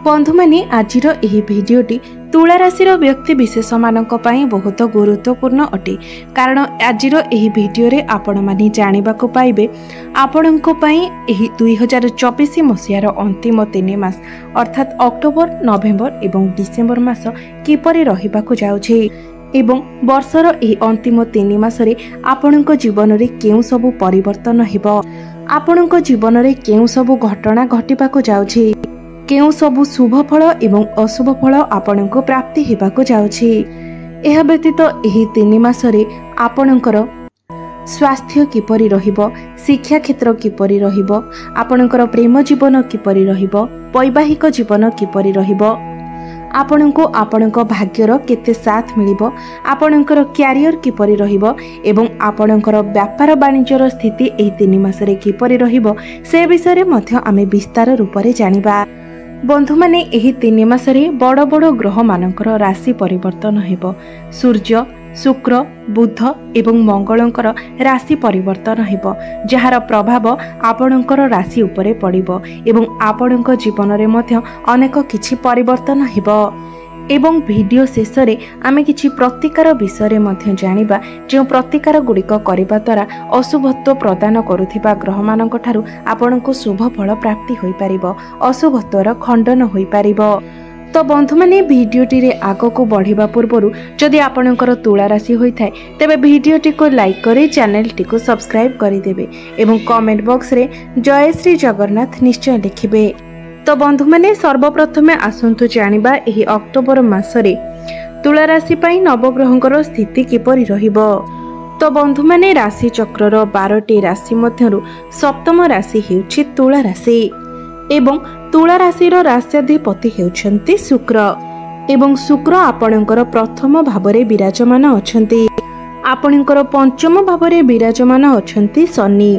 बंधु माने आजिर एही भिडियोटी तुला राशि व्यक्ति विशेष मानक पई बहुत गुरुत्वपूर्ण अटे। कारण आजिर एही भिडियो रे आपण माने जानिबाकु पाइबे आपणको पई एही 2024 मसियार अंतिम 3 मास अर्थात अक्टोबर, नवेम्बर एवं डिसेम्बर मास किपरि रहिबाकु जाउछे एवं वर्षर एही अंतिम 3 मासरे आपणको जीवन रे केउ सबु परिवर्तन हेबो, आपणको जीवन रे केउ सबु घटना घटिबाकु जाउछे, केउ सबु शुभ फल एवं अशुभ फल आपणको प्राप्ति हेबाकु जाउछि। एहा व्यतीत एही 3 मासरे आपणकर स्वास्थ्य किपरि रहिबो, शिक्षा क्षेत्र किपरि रहिबो, आपणकर प्रेम जीवन किपरि रहिबो, वैवाहिक जीवन किपरि रहिबो, आपणको आपणको भाग्यर केते साथ मिलिबो, आपणकर क्यारियर किपरि रहिबो एवं आपणकर व्यापार वाणिज्यर स्थिति एही 3 मासरे किपरि रहिबो से विषय मध्य आमे विस्तार रूप रे जानिबा। बंधु माने एही 3 मासरे बड़ बड़ ग्रह मानकर राशि परिवर्तन हेबो। सूर्य, शुक्र, बुध एवं मंगलंकर राशि परिवर्तन हेबो, जहार प्रभाव आपणकर राशि उपरे पड़िबो एवं आपणक जीवन रे मध्य अनेक किछि परिवर्तन हेबो। एवं वीडियो शेष रे आमे किछि प्रतिकार विषय मध्य जानिबा, जो प्रतिकार गुड़िक करिबा द्वारा अशुभत्व प्रदान करुथिबा ग्रह मानक ठारू आपणको शुभ फल प्राप्ति होई परिबो, अशुभत्वर खंडन होई परिबो। तो बंधु माने वीडियोटी रे आगो को बढ़िबा पूर्वरु जदि आपणकर तुला राशि होई थाए तेबे वीडियोटी को लाइक करी चैनल टी को सब्सक्राइब करि देबे एवं कमेंट बॉक्स रे जय श्री जगन्नाथ निश्चय लिखिबे। तो बंधु माने सर्वप्रथमे आसंतु जानिबा एही अक्टोबर मासरे तुला राशि पई नवग्रहंकर स्थिति किपरि रहिबो। तो बंधु माने राशि चक्रर 12टी राशि मध्यरु सप्तम राशि हेउछि तुला राशि एवं तुला राशिर राष्ट्राधिपति हेउछन्ति शुक्र एवं शुक्र आपणकर प्रथम भावरे विराजमान अछन्ति, आपणकर पंचम भावरे विराजमान अछन्ति शनि,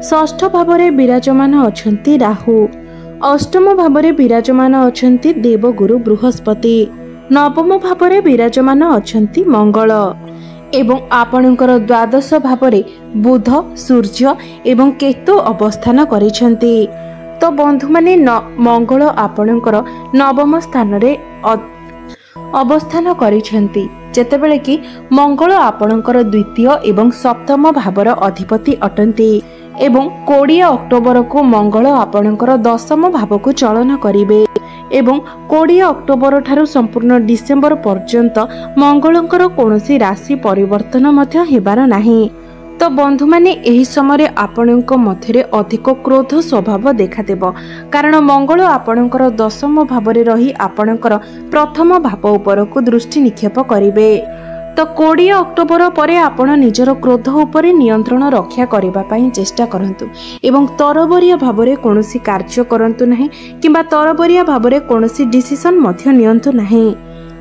षष्ठ भावरे विराजमान अछन्ति राहु, अष्टम भावरे विराजमान अछन्ति देवगुरु बृहस्पति, नवम भावरे विराजमान अछन्ति मंगल एवं आपणकर द्वादश भावरे बुध, सूर्य एवं केतु अवस्थान करिसन्ति। तो बंधु माने मंगल आपणकर नवम स्थान रे अवस्थान करिसन्ति, जेतेबेले कि मंगल आपणकर द्वितीय एवं सप्तम भावर अधिपति अटन्ति एवं 20 अक्टोबर को मंगल आपणकर दशम भाव को चलन करिवे एवं 20 अक्टोबर ठारू संपूर्ण डिसेम्बर पर्यंत मंगलंकर कोनोसी राशि परिवर्तन मध्य हेबार नाही। तो बंधु माने एही समय आपणक मध्यरे अधिक क्रोध स्वभाव देखादेव, कारण मंगल आपणकर दशम भावरे रही आपणकर प्रथम भाव उपरको दृष्टि निक्षेप करिवे। तो 20 अक्टोबर परे आपण निजर क्रोध उपरे नियंत्रण रक्षा करबा पई चेष्टा करंतु एवं तरबरिया भावरे कोनोसी कार्य करंतु नाही किंबा तरबरिया भावरे कोनोसी डिसिजन मध्य नियंतु नाही।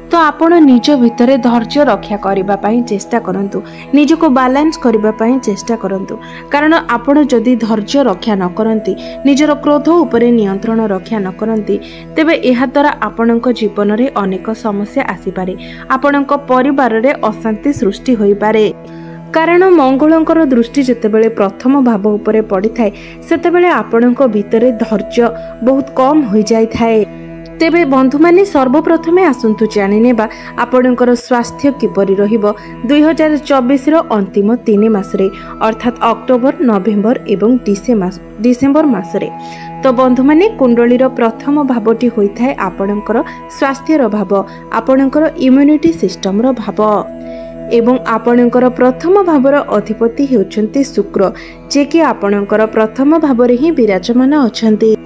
तो आपण निज भितरे धैर्य रक्षा करबा पई चेष्टा करंतु, निजको बैलेंस करबा पई चेष्टा करंतु, कारण आपण जदि धैर्य रक्षा न करंती, निजर क्रोध उपरे नियंत्रण रक्षा न करंती तेबे एहा द्वारा आपणक जीवन रे अनेक समस्या आसी पारे, आपणक परिवार रे अशांति सृष्टि होई पारे। कारण मंगलंकर दृष्टि जेतेबेले प्रथम भाव उपरे पड़ी थाए सेतेबेले आपणक भितरे धैर्य बहुत कम होई जाय थाए। तेबे बंधु माने सर्वप्रथमे आसंतु जानि नेबा आपणकर स्वास्थ्य किपरि रहिबो 2024 रो अंतिम 3 मासरे अर्थात अक्टोबर, नवेम्बर एवं डिसेम्बर मासरे। तो बंधु माने कुंडलीर प्रथम भावटी होई थाए आपणकर स्वास्थ्यर भाव, आपणकर इम्यूनिटी सिस्टम रो भाव एवं आपणकर प्रथम भावर अधिपति हेउछन्ति शुक्र, जे कि आपणकर प्रथम भावरे ही विराजमान अछन्ति।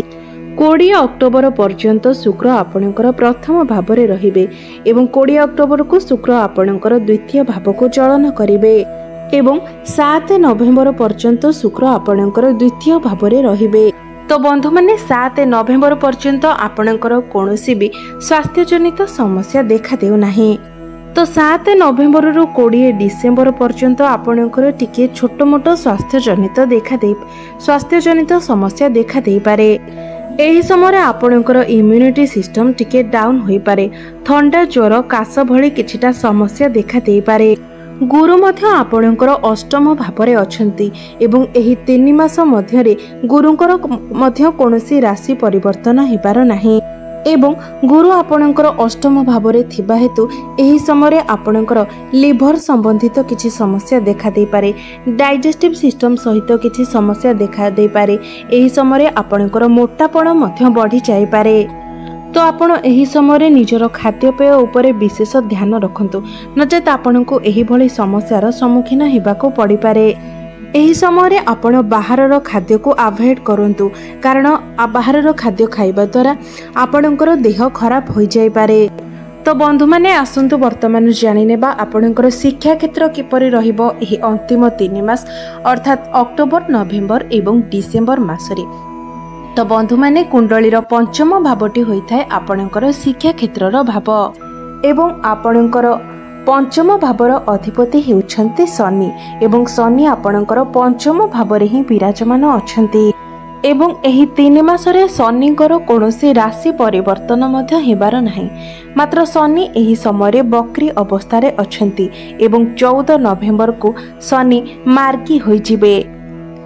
20 अक्टोबर पर्यंत शुक्र आपणकर प्रथम भावरे रहिबे एवं 20 अक्टोबर को शुक्र आपणकर द्वितीय भाव को चलन करिवे एवं 7 नवेम्बर पर्यंत शुक्र आपणकर द्वितीय भावरे रहिबे। तो बंधु माने 7 नवेम्बर पर्यंत आपणकर कोनोसी भी स्वास्थ्य जनित समस्या देखा देउ नाही। तो 7 नवेम्बर रु 20 डिसेम्बर पर्यंत आपणकर टिके छोट मोटो स्वास्थ्य जनित समस्या देखा देई पारे। एही समय आपणकर इम्यूनिटी सिस्टम टिके डाउन होई पारे, ठंडा, ज्वर, काश भली किछिटा समस्या देखा देई पारे। गुरु मध्य आपणकर अष्टम भावरे अछंती एवं एही 3 मास मध्यरे गुरुंकर मध्य कोनोसी राशि परिवर्तन हेबार नाही। एवं गुरु आपणकर अष्टम भाव में थिबा हेतु एही समय आपणकर लिभर संबंधित किछि समस्या देखा दे पारे, डाइजेस्टिव सिस्टम सहित किछि समस्या देखा दे पारे। एही समय आपणकर मोटापण मध्य बढ़ी जाय पारे। तो आपण एही समय निजर खाद्यपेय उपरे विशेष ध्यान रखंतु, नचेत आपणको एही भली समस्यार सम्मुखीन हेबाको पड़ी पारे। एही समय आपण बाहरर खाद्य को अवॉइड करंतु, कारण बाहरर खाद्य खाइबा द्वारा आपणकर देह खराब हो जाय पारे। तो बंधु माने आसंतु वर्तमान जानि नेबा आपणकर शिक्षा क्षेत्र किपरि रहिबो एही अंतिम 3 मास अर्थात अक्टोबर, नवेम्बर एवं डिसेम्बर मासरे। तो बंधु माने कुंडलीर पंचम भावटी होइथाय आपणकर शिक्षा क्षेत्रर भाव एवं आपणकर पंचम भावर अधिपति हेउछन्ति शनि एवं शनि आपणकर पंचम भावरे ही विराजमान अछन्ति एवं एही 3 मासरे शनिଙ୍କର कोनोसी राशि परिवर्तन मध्य हेबार नाही। मात्र शनि एही समय बक्री अवस्था रे अछन्ति एवं 14 नवेम्बर को शनि मार्गी होई जिवे।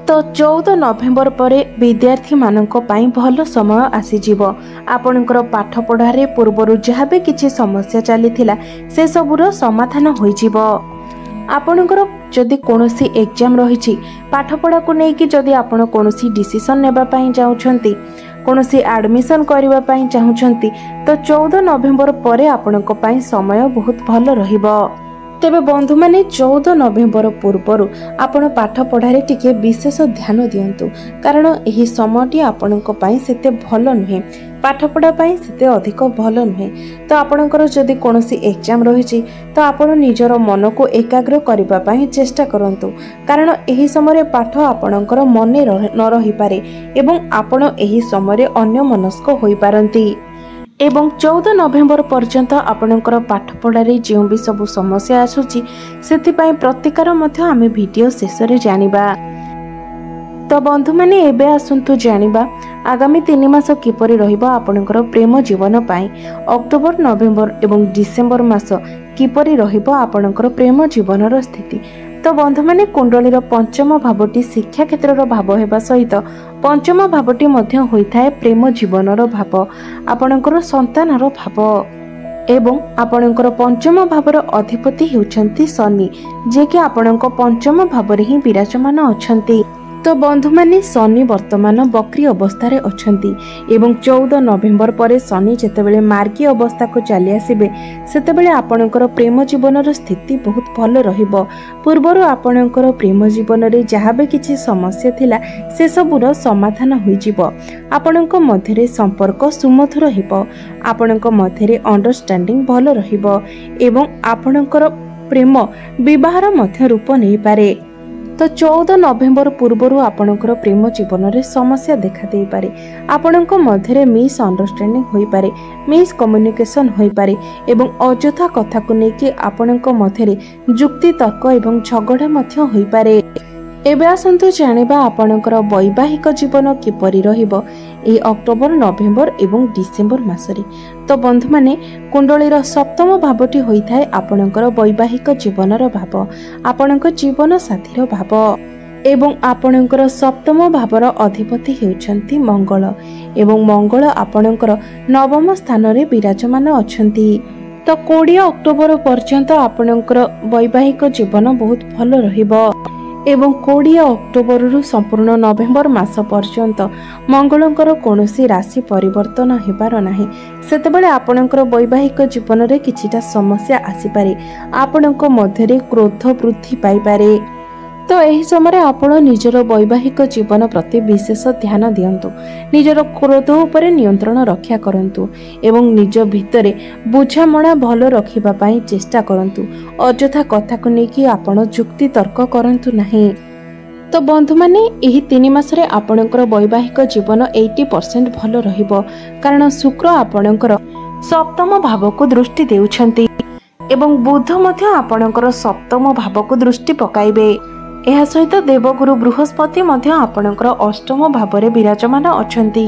तो 14 नवेम्बर परे विद्यार्थी मानक पाई भल समय आसीजिवो। आपणकर पाठ पढ़ारे पूर्वरु जहाँ भी किछि समस्या चलीथिला से सबुर समाधान होइजिवो। आपणकर जदि कोनोसी एग्जाम रहिछि, पाठ पढ़ा को नेकी जदि आपण कोनोसी डिसिजन नेबा पाई जाउछन्ति, कोनोसी एडमिशन करिबा पाई चाहुछन्ति, तो 14 नवेम्बर परे आपणक पाई समय बहुत भल रहिबो। तेबे बंधु माने 14 नवेम्बर पूर्वरु आपण पाठ पढ़ारे टिके विशेष ध्यान दियंतु, कारण एही समयटी आपणक पाई सेते भल नुहे, पाठ पढ़ा पाई सेते अधिक भल नुहे। तो आपणकर जदि कोनोसी एग्जाम रहिछि तो आपण निजर मन को एकाग्र करिबा पाई चेष्टा करंतु, कारण एही समय पाठ आपणकर मने न रहि पारे एवं आपण एही समय अन्य मनस्क होई पारंती। एवं 14 नवेम्बर पर्यंत आपणकर पाठ पढ़ारे जो भी सब समस्या आसुची सेथिपाई प्रतिकार मध्य आमे वीडियो शेष रे जानिबा। तो बंधु माने एबे आसंतु जानिबा आगामी 3 मास किपरि रहिबो आपणकर प्रेम जीवन पाई। अक्टोबर, नवेम्बर एवं डिसेम्बर मास किपरि रहिबो आपणकर प्रेम जीवनर स्थिति। तो बंधु माने कुंडलीर पंचम भावटी शिक्षा क्षेत्रर भाव हेबा सहित पंचम भावटी मध्य होइथाय प्रेम जीवनर भाव, आपणकर संतानर भाव एवं आपणकर पंचम भावर अधिपति हेउछन्ति शनि, जे कि आपणक पंचम भावरे ही विराजमान अछन्ति। तो बंधु माने शनि वर्तमान बक्री अवस्था रे अछन्ति एवं 14 नवेम्बर परे शनि जेतेबेले मार्गी अवस्था को चली आसीबे सेतेबेले आपणकर प्रेम जीवनर स्थिति बहुत भल रहिबो। पूर्वरु आपणकर प्रेम जीवन रे जहाँ भी किछि समस्या थिला से सबुर समाधान होई जिवो। आपणक मध्यरे संपर्क सुमधुर हेबो, आपणक मध्यरे अंडरस्टैंडिंग भल रहिबो एवं आपणकर प्रेम विवाहर मध्य रूप नै पारे। तो 14 नवेम्बर पूर्वरु आपणकर प्रेम जीवन रे समस्या देखा दे पारे, आपणक मध्यरे मिस अंडरस्टैंडिंग होई पारे, मिस कम्युनिकेशन होई पारे एवं अଯଥା कथा को नेकी आपणक मध्यरे जुक्ति तर्क एवं झगड़ा मध्य होई पारे। एबे आसंतु जानिबा आपणकर वैवाहिक जीवन किपरि रहिबो ए अक्टोबर, नवेम्बर एवं डिसेम्बर मासरे। तो बंधु माने कुंडलीर सप्तम भावटी होइथाय आपणकर वैवाहिक जीवनर भाव, आपणक जीवन साथीर भाव एवं आपणकर सप्तम भावर अधिपति हेउछन्ति मंगल एवं मंगल आपणकर नवम स्थान रे विराजमान अछन्ति। तो 20 अक्टोबर पर्यंत आपणकर वैवाहिक जीवन बहुत भल रहिबो एवं 20 अक्टोबर रु संपूर्ण नवेम्बर मास पर्यंत मंगलंकर कोनोसी राशि परिवर्तन हेबार नाही। सेतेबेले आपणकर वैवाहिक जीवन रे किछिटा समस्या आसी पारे, आपणक मध्यरे क्रोध वृद्धि पाई पारे। तो एही समय आपण निजर वैवाहिक जीवन प्रति विशेष ध्यान दियंतु, निजर क्रोध उपरे नियंत्रण रक्षा करंतु एवं निज भितरे बुझामणा भल रखिबा पाई चेष्टा करंतु। अଯଥା कथा को नेकी आपण जुक्ति तर्क करंतु नाही। तो बंधु माने एही 3 मासरे आपणकर वैवाहिक जीवन 80% भल रहिबो, कारण शुक्र आपणकर सप्तम भाव को दृष्टि देउछन्ति एवं बुध मध्य आपणकर सप्तम भाव को दृष्टि पकाइबे। एहा सहित देवगुरु बृहस्पति मध्य आपणकर अष्टम भावरे विराजमान अछन्ति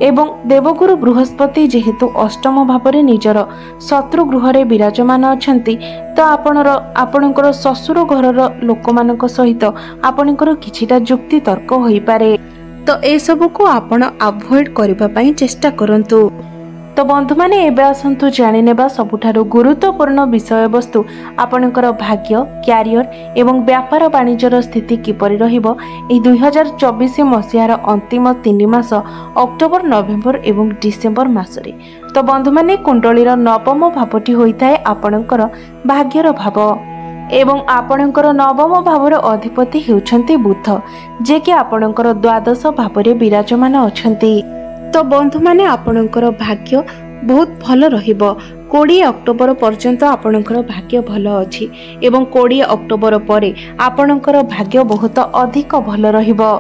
एवं देवगुरु बृहस्पति जेहेतु अष्टम भावरे निजर शत्रु गृह रे विराजमान अछन्ति, तो आपणकर ससुर घरर लोकमानक सहित आपणकर किछिटा जुक्ति तर्क होई पारे। तो ए सब को आपण अवॉइड करिबा पई चेष्टा करंतु। तो बंधु मैंने एबे आसंतु जानि नेबा सबुठारु गुरुत्वपूर्ण विषय वस्तु आपणकर भाग्य क्यारियर एवं व्यापार वाणिज्यर स्थिति किपरि रहिबो एही 2024 मसिहार अंतिम 3 मास अक्टोबर नवेम्बर एवं डिसेम्बर मासरे। तो बंधु मैंने कुंडलीर नवम भावटी होइताए आपणकर भाग्यर भाव एवं आपणकर नवम भावर अधिपति हेउछन्ति बुध, जे कि आपणकर द्वादश भावरे विराजमान अछन्ति। तो बंधु माने आपणकर भाग्य बहुत भल रहिबो। 20 अक्टोबर पर्यंत आपणकर भाग्य भल अछि एवं 20 अक्टोबर परे आपणकर भाग्य बहुत अधिक भल रहिबो।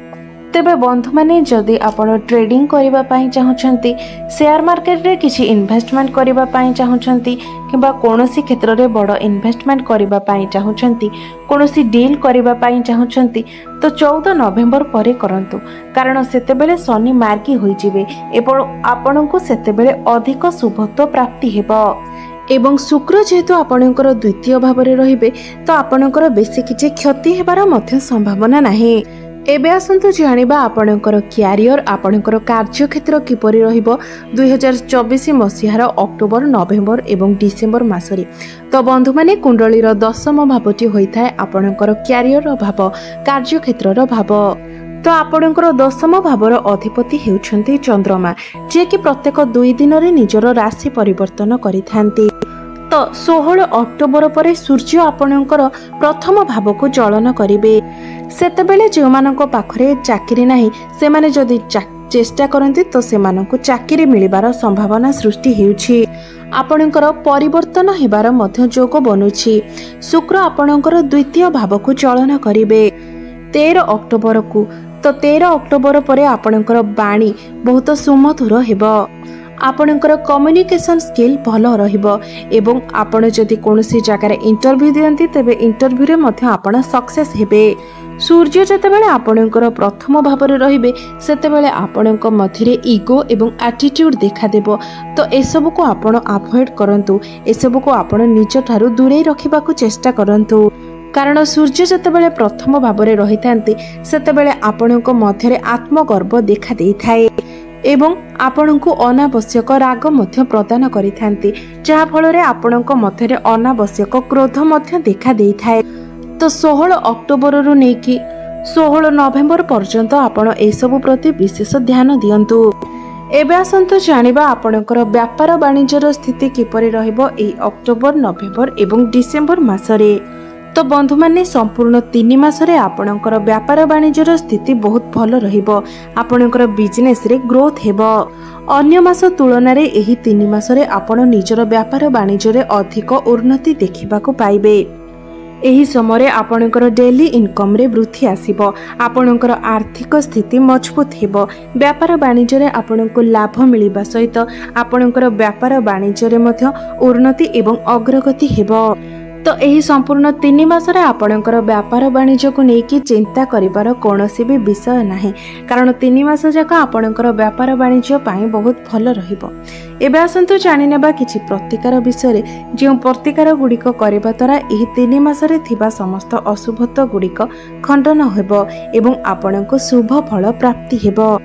तेबे बंधु माने जदि आपण ट्रेडिंग करिबा पई चाहुछंती, शेयर मार्केट रे किछि इन्वेस्टमेंट करिबा पई चाहुछंती किबा कोनोसी क्षेत्र रे बड़ इन्वेस्टमेंट करिबा पई चाहुछंती, कोनोसी डील करिबा पई चाहुछंती, तो 14 नवेम्बर परे करंतु, कारण सेतेबेले शनि मार्गी होई जिवे एवं आपणको सेतेबेले अधिक शुभत्व प्राप्ति हेबो। एवं शुक्र जेहेतु आपणकर द्वितीय भावरे रहिबे तो आपणकर बेसी किछि क्षति हेबार मध्य संभावना नाही। एबे आसंतु जानिबा आपणकर क्यारियर आपणकर कार्यक्षेत्र किपरि रहिबो 2024 मसिहार अक्टोबर नवेम्बर एवं डिसेम्बर मासरे। तो बंधु माने कुंडलीर दशम भावटी होइथाय आपणकर क्यारियर भाव कार्यक्षेत्रर भाव। तो आपणकर दशम भावर अधिपति हेउछन्ति चंद्रमा, जे कि प्रत्येक 2 दिन रे निजर राशि परिवर्तन करिथांती। तो 16 अक्टोबर परे सूर्य आपणकर प्रथम भाव को चलन करिवे। सेतेबेले जेमानक पाखरे चाकरी नाही सेमाने जदि चेष्टा करंती तो सेमानक चाकरी मिलिबार संभावना सृष्टि हेउछि। आपणकर परिवर्तन हेबार मध्य जोग बनुछि। शुक्र आपणकर द्वितीय भाव को चलन करिवे 13 अक्टोबर को। तो 13 अक्टोबर परे आपणकर बाणी बहुत सुमधुर हेबो। आपणकर कम्युनिकेशन स्किल भल रहिबो एवं आपण जदि कोनोसी जगार इंटरव्यू दियंती तेबे इंटरव्यू रे मध्य आपण सक्सेस हेबे। सूर्य जतेबेले आपणकर प्रथम भावरे रहिबे सेतेबेले आपणक मध्यरे ईगो एवं एटीट्यूड देखा देबो। तो एसबु को आपण अवॉइड करंतु, एसबु को आपण निज ठारू दूरे रखिबा को चेष्टा करंतु, कारण सूर्य जतेबेले प्रथम भावरे रहिथांती सेतेबेले आपणक मध्यरे आत्मगर्व देखा देइथाय एवं आपणको अनावश्यक राग मध्य प्रदान करिथांती, जहा फଳରେ आपणको मध्यरे अनावश्यक क्रोध मध्य देखा देइथाय। तो 16 अक्टोबर रु नेकी 16 नवेम्बर पर्यंत आपण ए सब प्रति विशेष ध्यान दियंतु। एबे आसंतु जानिबा आपणकर व्यापार वाणिज्यर स्थिति किपरि रहइबो ए अक्टोबर नवेम्बर एवं डिसेम्बर मासरे। तो बंधु माने संपूर्ण 3 मासरे आपणकर व्यापार वाणिज्यर स्थिति बहुत भल रहिबो। आपणकर बिजनेस रे ग्रोथ हेबो। अन्य मास तुलना रे एही 3 मासरे आपण निजर व्यापार वाणिज्य रे अधिक उन्नति देखिबा को पाइबे। एही समय आपणकर डेली इनकम रे वृद्धि आसीबो। आपणकर आर्थिक स्थिति मजबूत हेबो। व्यापार वाणिज्य रे आपणको लाभ मिलिबा सहित आपणकर व्यापार वाणिज्य रे मध्य उन्नति एवं अग्रगति हेबो। तो यही संपूर्ण 3 मासरे आपणकर व्यापार वाणिज्य को लेकिन चिंता करिबार कोनोसी भी विषय नाही, कारण 3 मास जाक आपणकर व्यापार वाणिज्य पाई बहुत भल रहिबो। एबे आसंतु जानि नेबा किछि प्रतिकार विषय जे प्रतिकार गुडिक करिबा द्वारा एही 3 मासरे थिबा समस्त अशुभत्व गुडिक खंडन हेबो एवं आपणको शुभ फल प्राप्ति हेबो।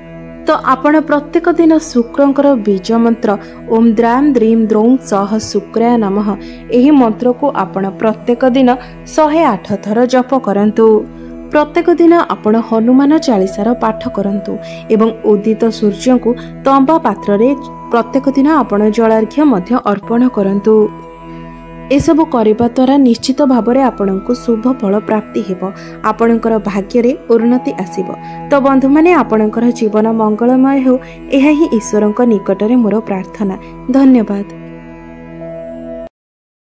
तो आपण प्रत्येक दिन शुक्रंकर बीज मंत्र ओम द्राम द्रीम द्रौं सह शुक्राय नमः एही मंत्र को आपण प्रत्येक दिन 108 थर जप करंतु। प्रत्येक दिन आपण हनुमान चालीसार पाठ करंतु एवं उदित सूर्य को तंबा पात्र रे प्रत्येक दिन आपण जलार्घ्य मध्य अर्पण करंतु। एसबु करबा द्वारा निश्चित भाव में आपनको शुभ फल प्राप्ति हेबो। आपणकर भाग्य रे उन्नति आसीबो। तो बंधु माने आपणकर जीवन मंगलमय हो, एहा ही ईश्वरक निकटरे मोर प्रार्थना। धन्यवाद।